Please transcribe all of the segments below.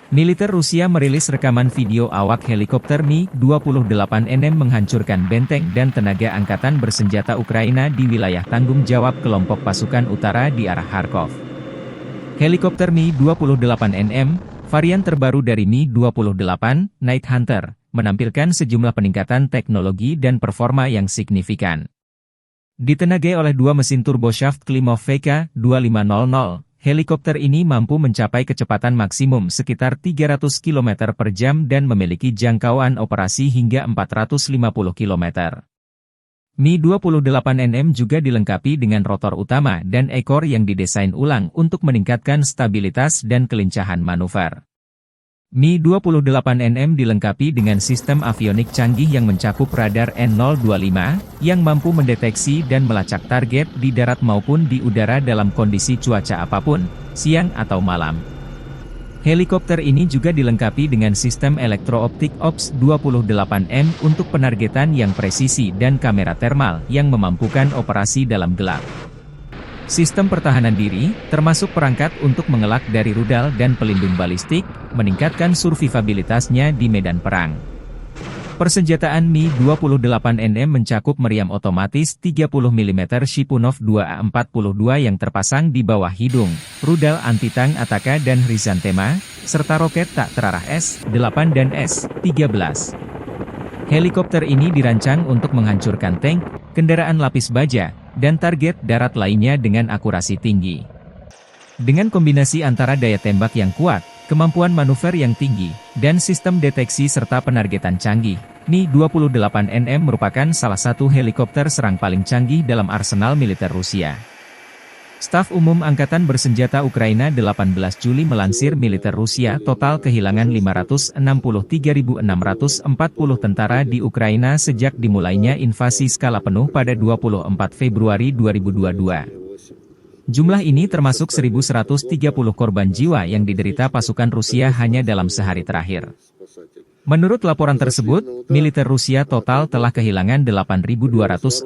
Militer Rusia merilis rekaman video awak helikopter Mi-28NM menghancurkan benteng dan tenaga angkatan bersenjata Ukraina di wilayah tanggung jawab kelompok pasukan utara di arah Kharkov. Helikopter Mi-28NM, varian terbaru dari Mi-28, Night Hunter, menampilkan sejumlah peningkatan teknologi dan performa yang signifikan. Ditenagai oleh dua mesin turboshaft Klimov VK-2500, helikopter ini mampu mencapai kecepatan maksimum sekitar 300 km per jam dan memiliki jangkauan operasi hingga 450 km. Mi-28NM juga dilengkapi dengan rotor utama dan ekor yang didesain ulang untuk meningkatkan stabilitas dan kelincahan manuver. Mi-28NM dilengkapi dengan sistem avionik canggih yang mencakup radar N025, yang mampu mendeteksi dan melacak target di darat maupun di udara dalam kondisi cuaca apapun, siang atau malam. Helikopter ini juga dilengkapi dengan sistem elektro-optik OPS-28M untuk penargetan yang presisi dan kamera termal yang memampukan operasi dalam gelap. Sistem pertahanan diri, termasuk perangkat untuk mengelak dari rudal dan pelindung balistik, meningkatkan survivabilitasnya di medan perang. Persenjataan Mi-28NM mencakup meriam otomatis 30 mm Shipunov 2A42 yang terpasang di bawah hidung, rudal anti-tank Ataka dan Hryzantema, serta roket tak terarah S-8 dan S-13. Helikopter ini dirancang untuk menghancurkan tank, kendaraan lapis baja, dan target darat lainnya dengan akurasi tinggi. Dengan kombinasi antara daya tembak yang kuat, kemampuan manuver yang tinggi, dan sistem deteksi serta penargetan canggih, Mi-28NM merupakan salah satu helikopter serang paling canggih dalam arsenal militer Rusia. Staf Umum Angkatan Bersenjata Ukraina 18 Juli melansir militer Rusia total kehilangan 563.640 tentara di Ukraina sejak dimulainya invasi skala penuh pada 24 Februari 2022. Jumlah ini termasuk 1.130 korban jiwa yang diderita pasukan Rusia hanya dalam sehari terakhir. Menurut laporan tersebut, militer Rusia total telah kehilangan 8.245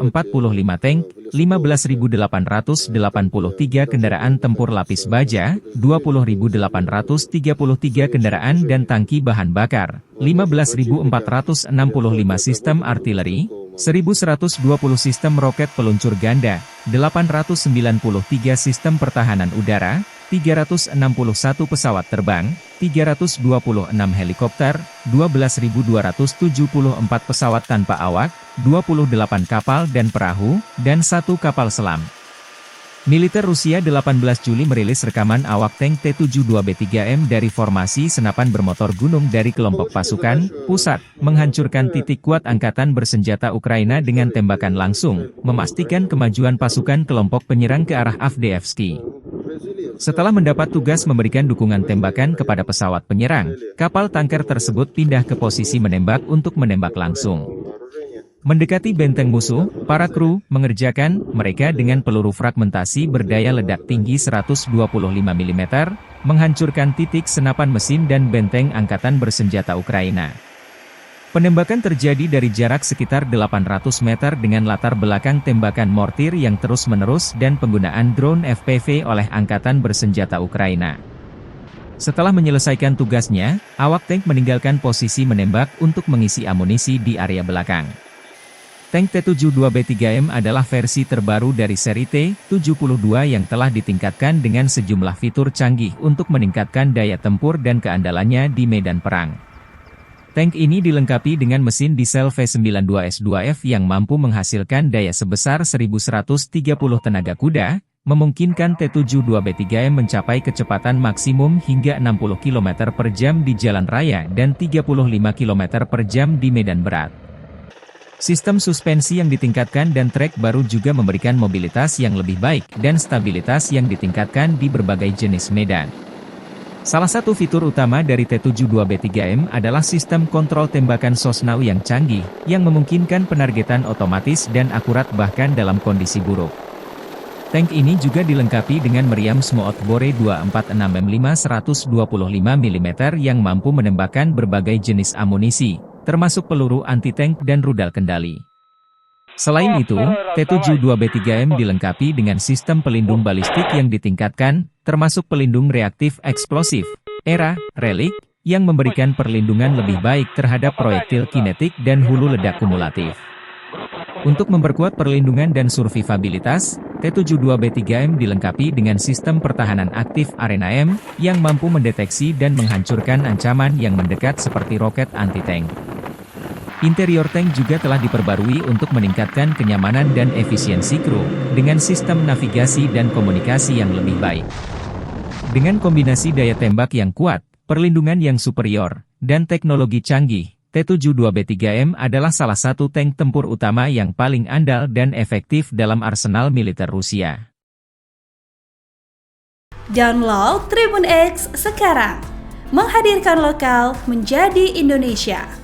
tank, 15.883 kendaraan tempur lapis baja, 20.833 kendaraan dan tangki bahan bakar, 15.465 sistem artileri, 1.120 sistem roket peluncur ganda, 893 sistem pertahanan udara, 361 pesawat terbang, 326 helikopter, 12.274 pesawat tanpa awak, 28 kapal dan perahu, dan 1 kapal selam. Militer Rusia 18 Juli merilis rekaman awak tank T-72B3M dari formasi senapan bermotor gunung dari kelompok pasukan pusat, menghancurkan titik kuat angkatan bersenjata Ukraina dengan tembakan langsung, memastikan kemajuan pasukan kelompok penyerang ke arah Avdiivsky. Setelah mendapat tugas memberikan dukungan tembakan kepada pesawat penyerang, kapal tanker tersebut pindah ke posisi menembak untuk menembak langsung. Mendekati benteng musuh, para kru mengerjakan mereka dengan peluru fragmentasi berdaya ledak tinggi 125 mm, menghancurkan titik senapan mesin dan benteng angkatan bersenjata Ukraina. Penembakan terjadi dari jarak sekitar 800 meter dengan latar belakang tembakan mortir yang terus-menerus dan penggunaan drone FPV oleh angkatan bersenjata Ukraina. Setelah menyelesaikan tugasnya, awak tank meninggalkan posisi menembak untuk mengisi amunisi di area belakang. Tank T-72B3M adalah versi terbaru dari seri T-72 yang telah ditingkatkan dengan sejumlah fitur canggih untuk meningkatkan daya tempur dan keandalannya di medan perang. Tank ini dilengkapi dengan mesin diesel V92S2F yang mampu menghasilkan daya sebesar 1.130 tenaga kuda, memungkinkan T-72B3M mencapai kecepatan maksimum hingga 60 km per jam di jalan raya dan 35 km per jam di medan berat. Sistem suspensi yang ditingkatkan dan trek baru juga memberikan mobilitas yang lebih baik dan stabilitas yang ditingkatkan di berbagai jenis medan. Salah satu fitur utama dari T-72B3M adalah sistem kontrol tembakan Sosnau yang canggih, yang memungkinkan penargetan otomatis dan akurat bahkan dalam kondisi buruk. Tank ini juga dilengkapi dengan meriam Smoothbore 246M5 125 mm yang mampu menembakkan berbagai jenis amunisi, termasuk peluru anti-tank dan rudal kendali. Selain itu, T-72B3M dilengkapi dengan sistem pelindung balistik yang ditingkatkan, termasuk pelindung reaktif eksplosif, ERA, relik, yang memberikan perlindungan lebih baik terhadap proyektil kinetik dan hulu ledak kumulatif. Untuk memperkuat perlindungan dan survivabilitas, T-72B3M dilengkapi dengan sistem pertahanan aktif Arena-M yang mampu mendeteksi dan menghancurkan ancaman yang mendekat seperti roket anti-tank. Interior tank juga telah diperbarui untuk meningkatkan kenyamanan dan efisiensi kru, dengan sistem navigasi dan komunikasi yang lebih baik. Dengan kombinasi daya tembak yang kuat, perlindungan yang superior, dan teknologi canggih, T-72B3M adalah salah satu tank tempur utama yang paling andal dan efektif dalam arsenal militer Rusia. Download Tribun X sekarang, menghadirkan lokal menjadi Indonesia.